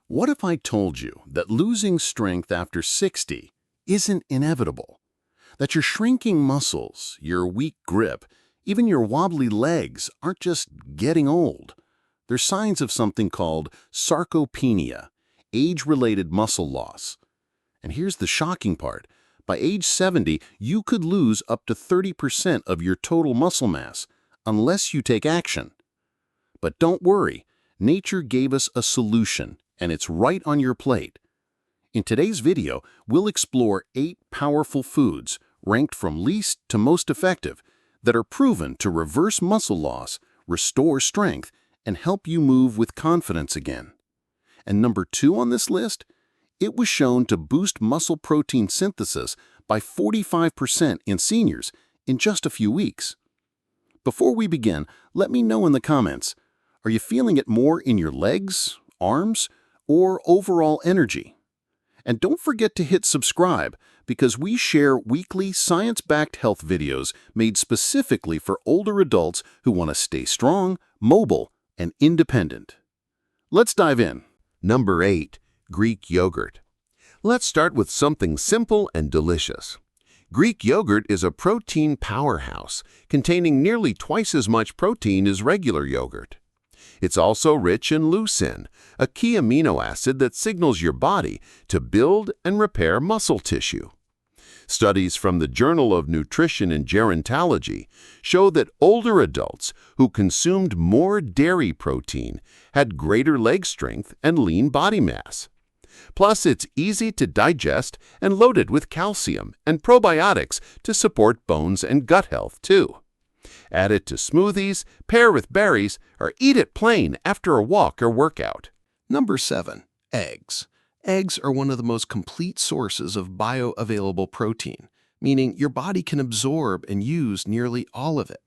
What if I told you that losing strength after 60 isn't inevitable? That your shrinking muscles, your weak grip, even your wobbly legs aren't just getting old. They're signs of something called sarcopenia, age-related muscle loss. And here's the shocking part. By age 70, you could lose up to 30% of your total muscle mass unless you take action. But don't worry, nature gave us a solution, and it's right on your plate. In today's video, we'll explore 8 powerful foods, ranked from least to most effective, that are proven to reverse muscle loss, restore strength, and help you move with confidence again. And number 2 on this list? It was shown to boost muscle protein synthesis by 45% in seniors in just a few weeks. Before we begin, let me know in the comments, are you feeling it more in your legs, arms, or overall energy? And don't forget to hit subscribe because we share weekly science-backed health videos made specifically for older adults who want to stay strong, mobile, and independent. Let's dive in. Number 8. Greek yogurt. Let's start with something simple and delicious. Greek yogurt is a protein powerhouse, containing nearly twice as much protein as regular yogurt. It's also rich in leucine, a key amino acid that signals your body to build and repair muscle tissue. Studies from the Journal of Nutrition and Gerontology show that older adults who consumed more dairy protein had greater leg strength and lean body mass. Plus, it's easy to digest and loaded with calcium and probiotics to support bones and gut health, too. Add it to smoothies, pair with berries, or eat it plain after a walk or workout. Number 7. Eggs. Eggs are one of the most complete sources of bioavailable protein, meaning your body can absorb and use nearly all of it.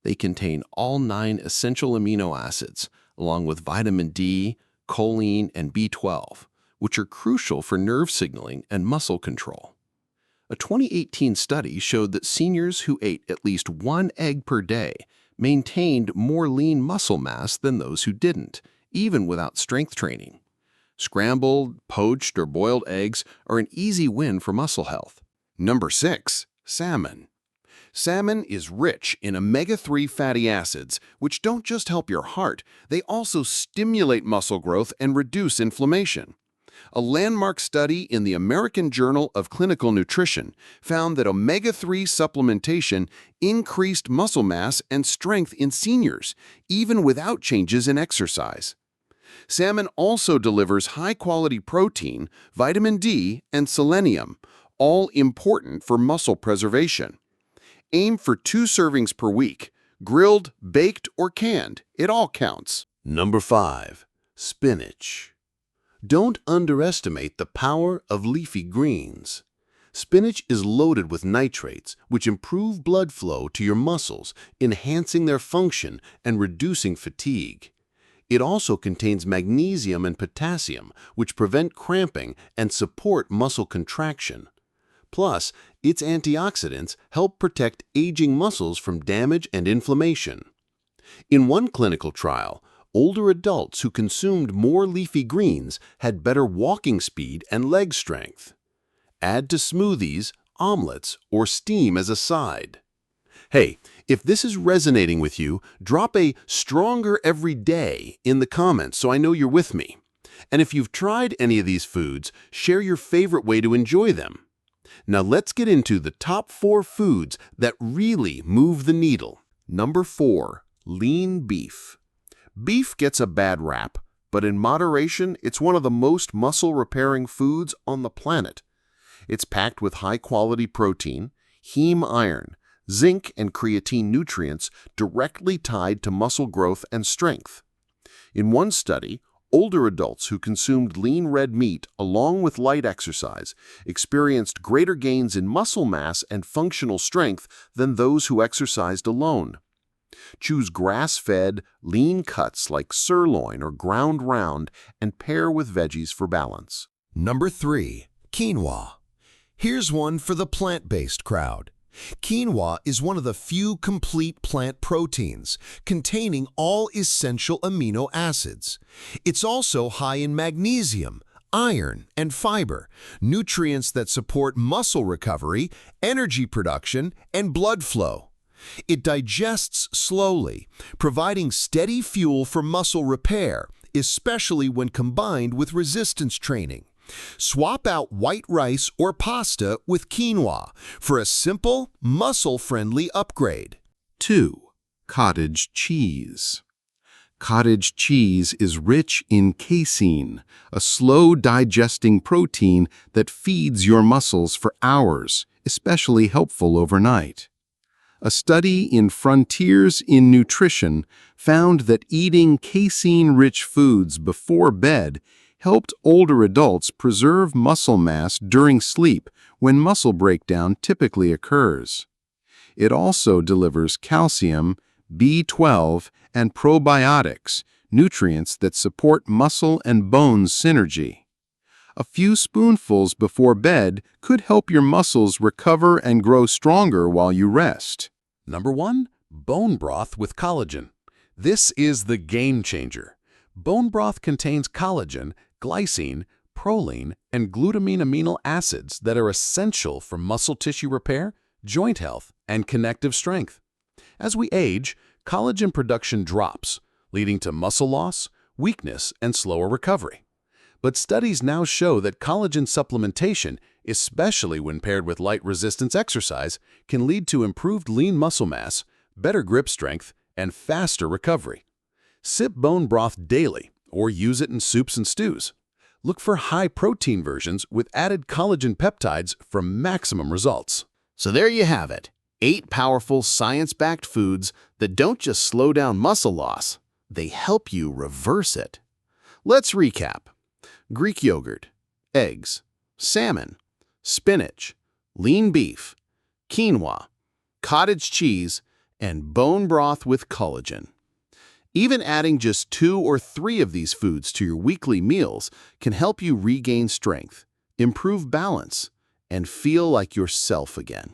They contain all 9 essential amino acids, along with vitamin D, choline, and B12, which are crucial for nerve signaling and muscle control. A 2018 study showed that seniors who ate at least 1 egg per day maintained more lean muscle mass than those who didn't, even without strength training. Scrambled, poached, or boiled eggs are an easy win for muscle health. Number 6. Salmon. Salmon is rich in omega-3 fatty acids, which don't just help your heart, they also stimulate muscle growth and reduce inflammation. A landmark study in the American Journal of Clinical Nutrition found that omega-3 supplementation increased muscle mass and strength in seniors, even without changes in exercise. Salmon also delivers high-quality protein, vitamin D, and selenium, all important for muscle preservation. Aim for 2 servings per week. Grilled, baked, or canned, it all counts. Number 5. Spinach. Don't underestimate the power of leafy greens. Spinach is loaded with nitrates, which improve blood flow to your muscles, enhancing their function and reducing fatigue. It also contains magnesium and potassium, which prevent cramping and support muscle contraction. Plus, its antioxidants help protect aging muscles from damage and inflammation. In one clinical trial, older adults who consumed more leafy greens had better walking speed and leg strength. Add to smoothies, omelets, or steam as a side. Hey, if this is resonating with you, drop a "stronger every day" in the comments so I know you're with me. And if you've tried any of these foods, share your favorite way to enjoy them. Now let's get into the top 4 foods that really move the needle. Number 4. Lean beef. Beef gets a bad rap, but in moderation, it's one of the most muscle-repairing foods on the planet. It's packed with high-quality protein, heme iron, zinc, and creatine nutrients directly tied to muscle growth and strength. In one study, older adults who consumed lean red meat along with light exercise experienced greater gains in muscle mass and functional strength than those who exercised alone. Choose grass-fed, lean cuts like sirloin or ground round and pair with veggies for balance. Number 3. Quinoa. Here's one for the plant-based crowd. Quinoa is one of the few complete plant proteins containing all essential amino acids. It's also high in magnesium, iron, and fiber, nutrients that support muscle recovery, energy production, and blood flow. It digests slowly, providing steady fuel for muscle repair, especially when combined with resistance training. Swap out white rice or pasta with quinoa for a simple, muscle-friendly upgrade. 2. Cottage cheese. Cottage cheese is rich in casein, a slow-digesting protein that feeds your muscles for hours, especially helpful overnight. A study in Frontiers in Nutrition found that eating casein-rich foods before bed helped older adults preserve muscle mass during sleep when muscle breakdown typically occurs. It also delivers calcium, B12, and probiotics, nutrients that support muscle and bone synergy. A few spoonfuls before bed could help your muscles recover and grow stronger while you rest. Number 1, bone broth with collagen. This is the game changer. Bone broth contains collagen, glycine, proline, and glutamine amino acids that are essential for muscle tissue repair, joint health, and connective strength. As we age, collagen production drops, leading to muscle loss, weakness, and slower recovery. But studies now show that collagen supplementation, especially when paired with light resistance exercise, can lead to improved lean muscle mass, better grip strength, and faster recovery. Sip bone broth daily or use it in soups and stews. Look for high-protein versions with added collagen peptides for maximum results. So there you have it. 8 powerful science-backed foods that don't just slow down muscle loss, they help you reverse it. Let's recap. Greek yogurt, eggs, salmon, spinach, lean beef, quinoa, cottage cheese, and bone broth with collagen. Even adding just 2 or 3 of these foods to your weekly meals can help you regain strength, improve balance, and feel like yourself again.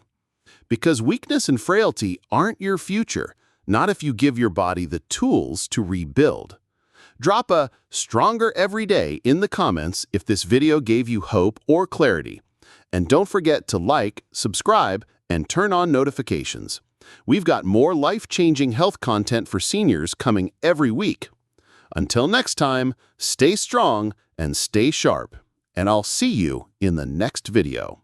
Because weakness and frailty aren't your future, not if you give your body the tools to rebuild. Drop a "stronger every day" in the comments if this video gave you hope or clarity. And don't forget to like, subscribe, and turn on notifications. We've got more life-changing health content for seniors coming every week. Until next time, stay strong and stay sharp. And I'll see you in the next video.